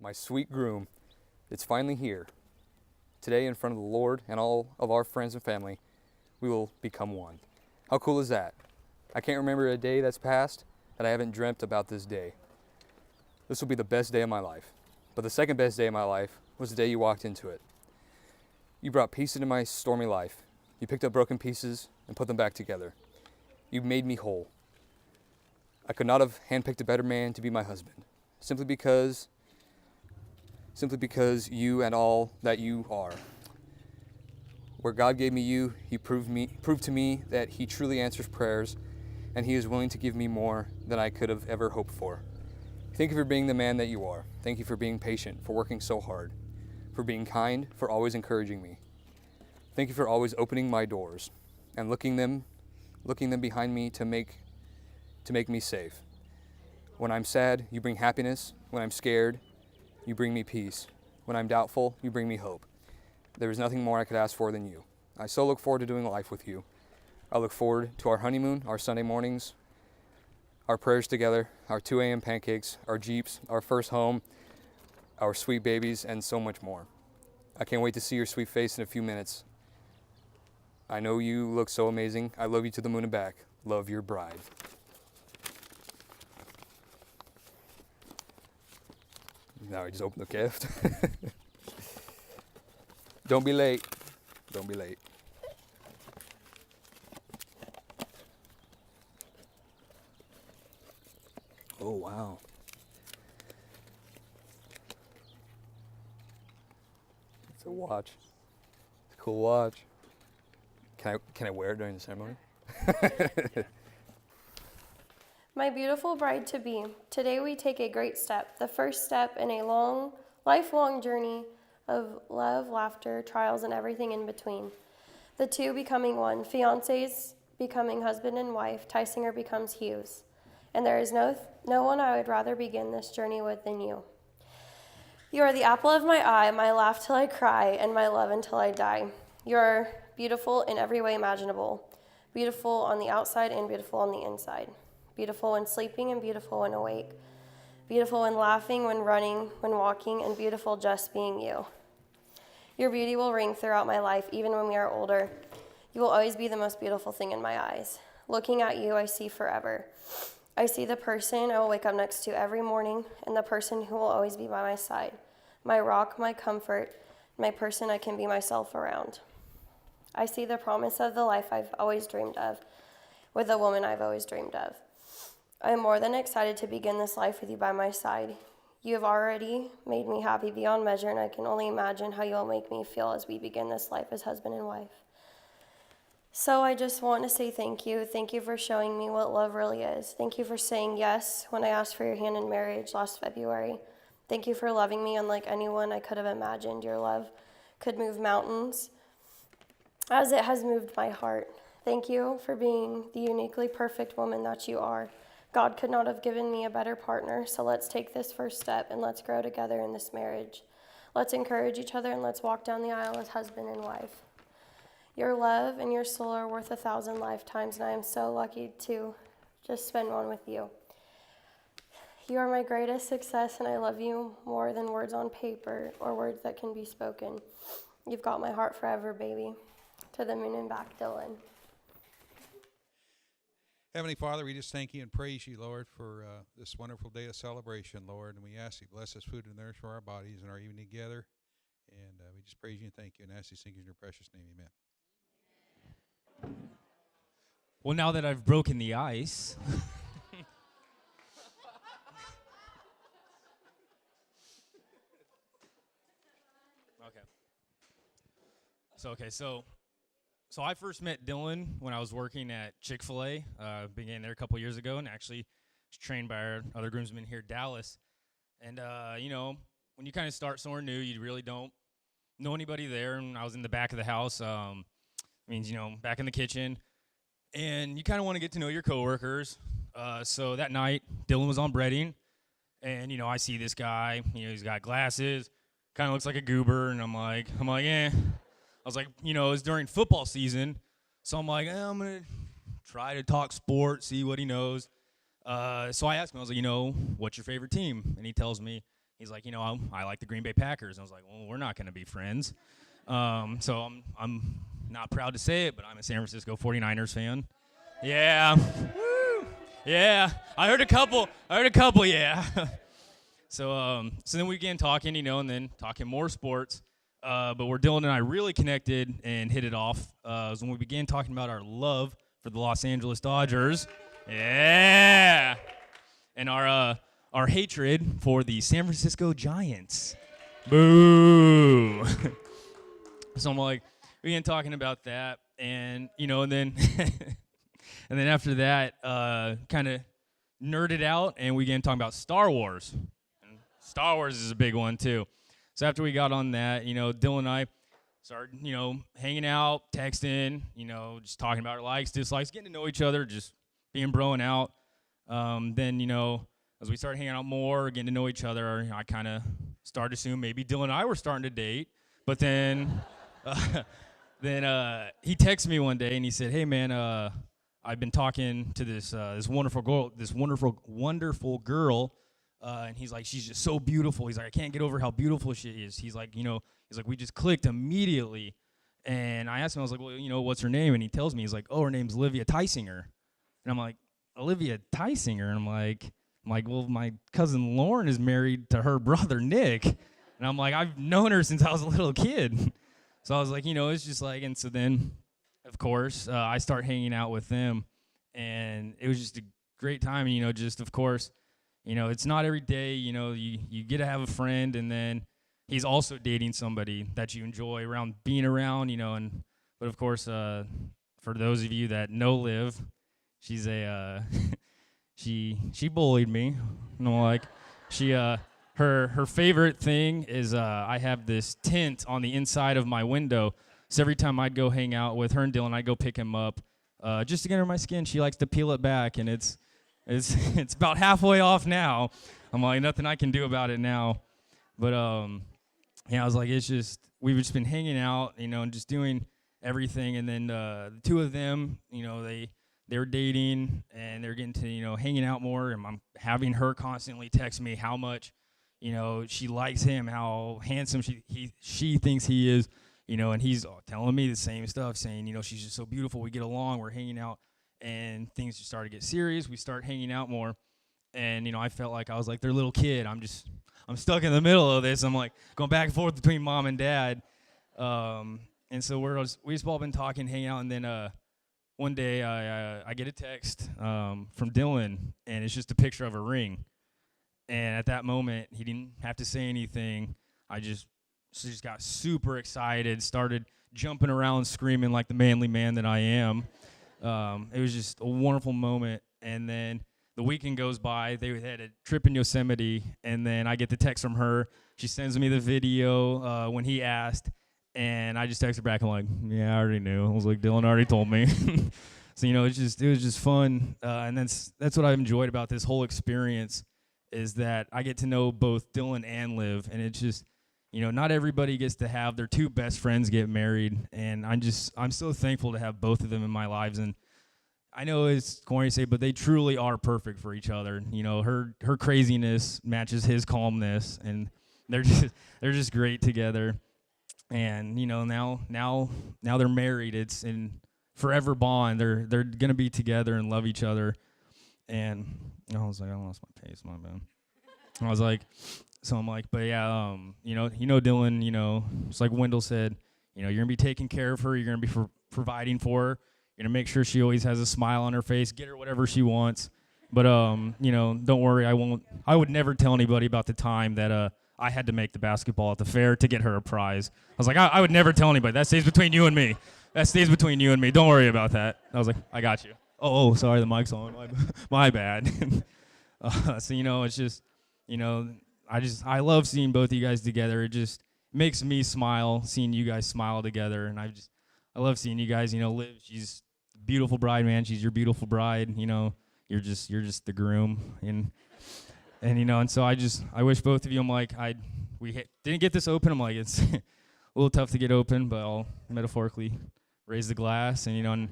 my sweet groom. It's finally here. Today, in front of the Lord and all of our friends and family, we will become one. How cool is that? I can't remember a day that's passed that I haven't dreamt about this day. This will be the best day of my life. But the second best day of my life was the day you walked into it. You brought peace into my stormy life. You picked up broken pieces and put them back together. You made me whole. I could not have handpicked a better man to be my husband, simply because you and all that you are. Where God gave me you, He proved to me that He truly answers prayers, and He is willing to give me more than I could have ever hoped for. Thank you for being the man that you are. Thank you for being patient, for working so hard, for being kind, for always encouraging me. Thank you for always opening my doors and looking them behind me to make me safe. When I'm sad, you bring happiness. When I'm scared, you bring me peace. When I'm doubtful, you bring me hope. There is nothing more I could ask for than you. I so look forward to doing life with you. I look forward to our honeymoon, our Sunday mornings, our prayers together, our 2 a.m. pancakes, our Jeeps, our first home, our sweet babies, and so much more. I can't wait to see your sweet face in a few minutes. I know you look so amazing. I love you to the moon and back. Love, your bride. Now I just open the gift. Don't be late. Don't be late. Oh, wow. It's a watch. It's a cool watch. Can I wear it during the ceremony? My beautiful bride-to-be, today we take a great step, the first step in a lifelong journey of love, laughter, trials, and everything in between. The two becoming one, fiancés becoming husband and wife, Tysinger becomes Hughes. And there is no one I would rather begin this journey with than you. You are the apple of my eye, my laugh till I cry, and my love until I die. You are beautiful in every way imaginable, beautiful on the outside and beautiful on the inside. Beautiful when sleeping and beautiful when awake. Beautiful when laughing, when running, when walking, and beautiful just being you. Your beauty will ring throughout my life, even when we are older. You will always be the most beautiful thing in my eyes. Looking at you, I see forever. I see the person I will wake up next to every morning, and the person who will always be by my side. My rock, my comfort, my person I can be myself around. I see the promise of the life I've always dreamed of, with the woman I've always dreamed of. I am more than excited to begin this life with you by my side. You have already made me happy beyond measure, and I can only imagine how you'll make me feel as we begin this life as husband and wife. So I just want to say thank you. Thank you for showing me what love really is. Thank you for saying yes when I asked for your hand in marriage last February. Thank you for loving me unlike anyone I could have imagined. Your love could move mountains, as it has moved my heart. Thank you for being the uniquely perfect woman that you are. God could not have given me a better partner, so let's take this first step and let's grow together in this marriage. Let's encourage each other and let's walk down the aisle as husband and wife. Your love and your soul are worth 1,000 lifetimes, and I am so lucky to just spend one with you. You are my greatest success, and I love you more than words on paper or words that can be spoken. You've got my heart forever, baby. To the moon and back, Dylan. Heavenly Father, we just thank you and praise you, Lord, for this wonderful day of celebration, Lord. And we ask you to bless this food and nourish for our bodies and our evening together. And we just praise you and thank you and ask these things in your precious name. Amen. Well, now that I've broken the ice. So I first met Dylan when I was working at Chick-fil-A. Began there a couple years ago, and actually was trained by our other groomsmen here, Dallas. And when you kind of start somewhere new, you really don't know anybody there. And I was in the back of the house, back in the kitchen, and you kind of want to get to know your coworkers. So that night, Dylan was on breading, and I see this guy. He's got glasses, kind of looks like a goober, and I'm like, eh. I was like, it's during football season, so I'm like, I'm going to try to talk sports, see what he knows. So I asked him, I was like, what's your favorite team? And he tells me, He's like, I like the Green Bay Packers. And I was like, well, we're not going to be friends. So I'm not proud to say it, but I'm a San Francisco 49ers fan. Yeah. Woo. Yeah. I heard a couple, yeah. So then we began talking, and then talking more sports. But where Dylan and I really connected and hit it off was when we began talking about our love for the Los Angeles Dodgers. Yeah. And our hatred for the San Francisco Giants. Boo. So I'm like, we began talking about that, and and then and then after that, kind of nerded out, and we began talking about Star Wars. And Star Wars is a big one too. So after we got on that, Dylan and I started, hanging out, texting, just talking about our likes, dislikes, getting to know each other, just being broing out. Then, as we started hanging out more, getting to know each other, I kind of started to assume maybe Dylan and I were starting to date. But then, he texted me one day and he said, "Hey man, I've been talking to this wonderful girl, and he's like, she's just so beautiful. He's like, I can't get over how beautiful she is. He's like, we just clicked immediately." And I asked him, I was like, well, what's her name? And he tells me, he's like, oh, her name's Olivia Tysinger. And I'm like, Olivia Tysinger? And I'm like, well, my cousin Lauren is married to her brother Nick. And I'm like, I've known her since I was a little kid. So I was like, it's just like, and so then, of course, I start hanging out with them, and it was just a great time. Just of course, it's not every day. You get to have a friend, and then he's also dating somebody that you enjoy being around. But of course, for those of you that know Liv, she's a she bullied me. Her favorite thing is I have this tint on the inside of my window. So every time I'd go hang out with her and Dylan, I'd go pick him up just to get under my skin. She likes to peel it back, and it's about halfway off now. I'm like, nothing I can do about it now. But I was like, it's just we've just been hanging out, and just doing everything. And then the two of them, they were dating, and they're getting to hanging out more. And I'm having her constantly text me how much she likes him, how handsome she thinks he is. And he's telling me the same stuff, saying, she's just so beautiful. We get along. We're hanging out, and things just started to get serious. We start hanging out more, and I felt like I was like their little kid. I'm stuck in the middle of this. I'm like going back and forth between mom and dad, and so we've all been talking, hanging out, and then one day I get a text from Dylan, and it's just a picture of a ring. And at that moment, he didn't have to say anything. I just got super excited, started jumping around, screaming like the manly man that I am. It was just a wonderful moment. And then the weekend goes by. They had a trip in Yosemite, and then I get the text from her. She sends me the video when he asked, and I just text her back. I'm like, yeah, I already knew. I was like, Dylan already told me. So it was just fun, and that's what I've enjoyed about this whole experience, is that I get to know both Dylan and Liv, and it's just, not everybody gets to have their two best friends get married, and I'm so thankful to have both of them in my lives. And I know it's corny to say, but they truly are perfect for each other. Her craziness matches his calmness, and they're just great together. And now they're married. It's in forever bond. They're gonna be together and love each other. And I was like, I lost my pace, my bad. I was like, so I'm like, but yeah, Dylan, just like Wendell said, you're gonna be taking care of her. You're gonna be providing for her. You're gonna make sure she always has a smile on her face. Get her whatever she wants. But don't worry, I would never tell anybody about the time that I had to make the basketball at the fair to get her a prize. I was like, I would never tell anybody. That stays between you and me. Don't worry about that. I was like, I got you. Oh, sorry, the mic's on. My bad. So it's just, I love seeing both of you guys together. It just makes me smile seeing you guys smile together, and I love seeing you guys. Liv, she's a beautiful bride, man. She's your beautiful bride. You're just the groom, and so I wish both of you. I'm like, we didn't get this open. I'm like, it's a little tough to get open, but I'll metaphorically raise the glass, and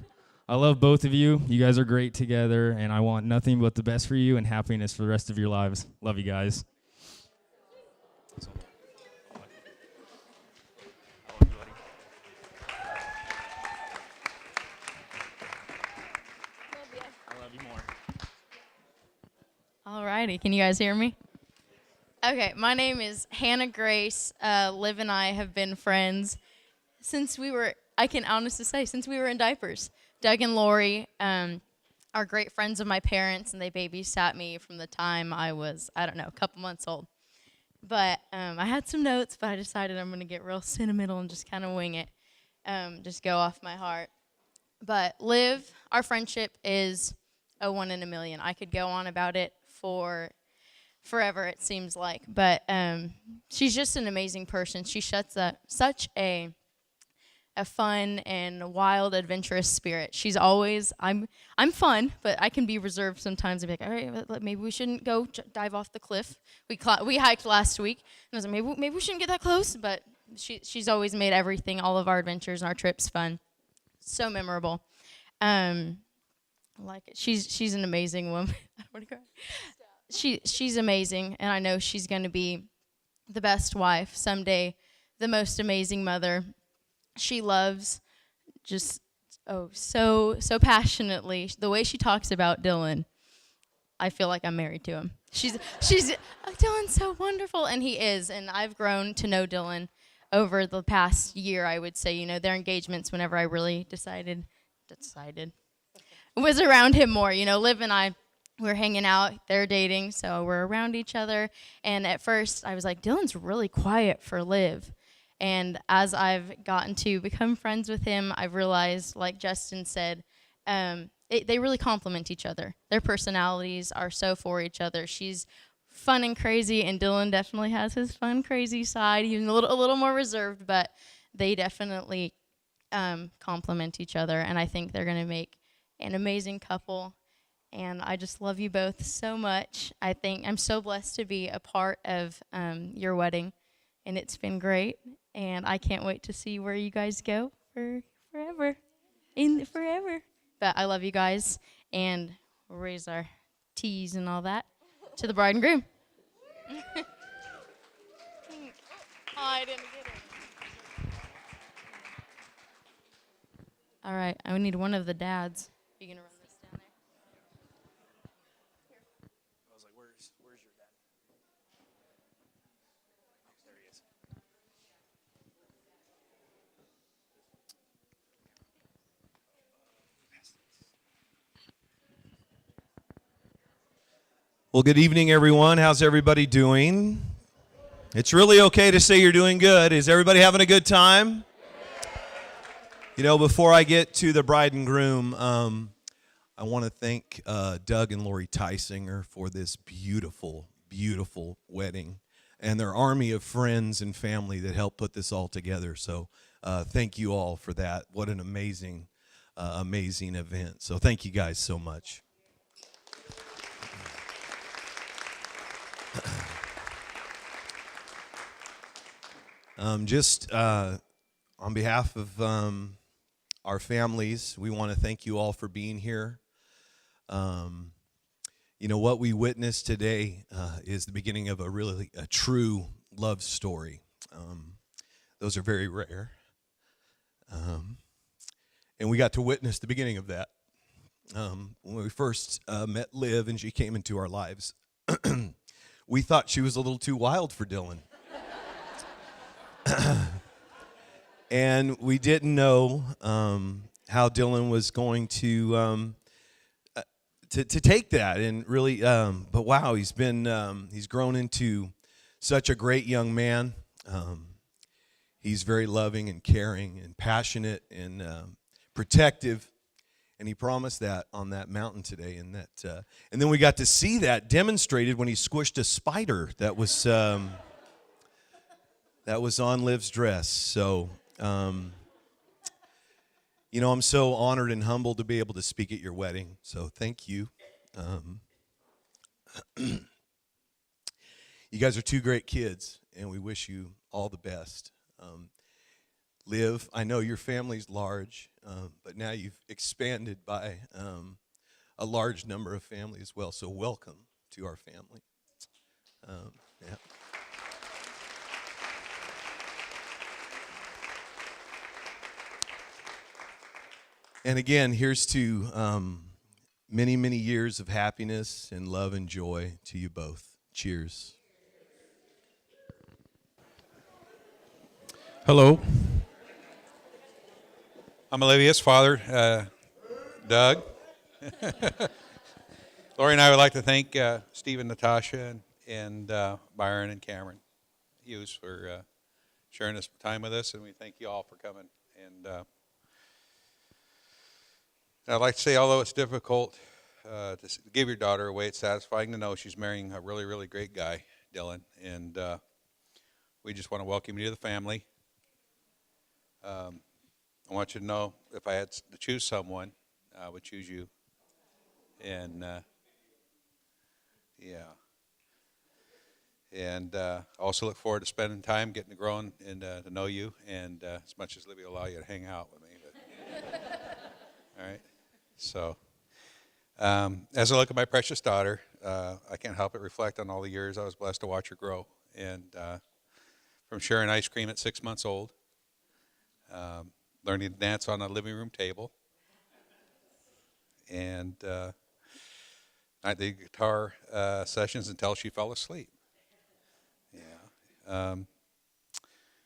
I love both of you. You guys are great together, and I want nothing but the best for you and happiness for the rest of your lives. Love you guys. righty. Can you guys hear me? Okay, my name is Hannah Grace. Liv and I have been friends since we were, I can honestly say, since we were in diapers. Doug and Lori are great friends of my parents, and they babysat me from the time I was, I don't know, a couple months old. But I had some notes, but I decided I'm going to get real sentimental and just kind of wing it, just go off my heart. But Liv, our friendship is a 1 in a million. I could go on about it for forever, it seems like. But she's just an amazing person. She such a fun and wild, adventurous spirit. She's always, I'm fun, but I can be reserved sometimes and be like, all right, maybe we shouldn't go dive off the cliff. We hiked last week, and I was like, maybe we shouldn't get that close, but she's always made everything, all of our adventures and our trips fun. So memorable. Like it. She's an amazing woman. I don't want to cry. She's amazing, and I know she's going to be the best wife someday, the most amazing mother. She loves just so passionately the way she talks about Dylan. I feel like I'm married to him. She's Dylan's so wonderful, and he is. And I've grown to know Dylan over the past year. I would say, their engagements. Whenever I really decided was around him more. Liv and I. We're hanging out, they're dating, so we're around each other. And at first, I was like, Dylan's really quiet for Liv. And as I've gotten to become friends with him, I've realized, like Justin said, they really complement each other. Their personalities are so for each other. She's fun and crazy, and Dylan definitely has his fun, crazy side, even a little more reserved, but they definitely complement each other, and I think they're going to make an amazing couple. And I just love you both so much. I think I'm so blessed to be a part of your wedding, and it's been great. And I can't wait to see where you guys go forever. But I love you guys, and we'll raise our teas and all that to the bride and groom. Oh, I didn't get it. All right, I need one of the dads. You gonna run this down there? I was like, where's your dad? Oh, there he is. Well, good evening, everyone. How's everybody doing? It's really okay to say you're doing good. Is everybody having a good time? Before I get to the bride and groom, I want to thank Doug and Lori Tysinger for this beautiful, beautiful wedding and their army of friends and family that helped put this all together. So thank you all for that. What an amazing, amazing event. So thank you guys so much. Just on behalf of our families, we want to thank you all for being here. What we witnessed today is the beginning of a true love story. Those are very rare. And we got to witness the beginning of that. When we first met Liv and she came into our lives, we thought she was a little too wild for Dylan. And we didn't know how Dylan was going to take that and really, but wow, he's grown into such a great young man. He's very loving and caring and passionate and protective, and he promised that on that mountain today. And then we got to see that demonstrated when he squished a spider that was on Liv's dress. So. I'm so honored and humbled to be able to speak at your wedding, so thank you. You guys are two great kids, and we wish you all the best. Liv, I know your family's large, but now you've expanded by a large number of families as well, so welcome to our family. Yeah. And again, here's to many, many years of happiness and love and joy to you both. Cheers. Hello. I'm Olivia's father, Doug. Lori and I would like to thank Steve and Natasha and Byron and Cameron Hughes for sharing this time with us, and we thank you all for coming. And I'd like to say, although it's difficult to give your daughter away, it's satisfying to know she's marrying a really, really great guy, Dylan, and we just want to welcome you to the family. I want you to know, if I had to choose someone, I would choose you. And yeah. And I also look forward to spending time getting to grow and to know you, and as much as Libby will allow you to hang out with me. But, all right. So as I look at my precious daughter, I can't help but reflect on all the years I was blessed to watch her grow. And from sharing ice cream at 6 months old, learning to dance on a living room table, and the guitar sessions until she fell asleep. Yeah.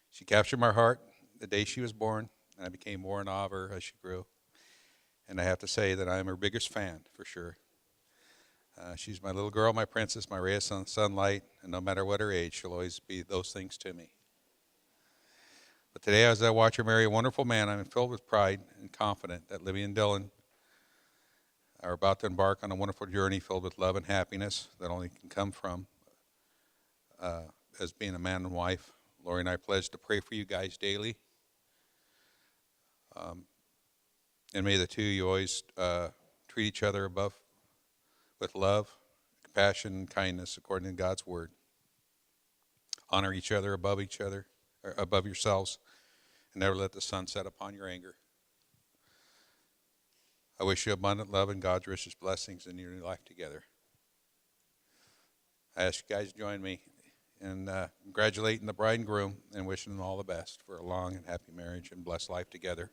She captured my heart the day she was born, and I became more in awe of her as she grew. And I have to say that I'm her biggest fan, for sure. She's my little girl, my princess, my ray of sunlight, and no matter what her age, she'll always be those things to me. But today, as I watch her marry a wonderful man, I'm filled with pride and confident that Libby and Dylan are about to embark on a wonderful journey filled with love and happiness that only can come from as being a man and wife. Lori and I pledge to pray for you guys daily. And may the two of you always treat each other with love, compassion, and kindness according to God's word. Honor each other, or above yourselves, and never let the sun set upon your anger. I wish you abundant love and God's richest blessings in your new life together. I ask you guys to join me in congratulating the bride and groom and wishing them all the best for a long and happy marriage and blessed life together.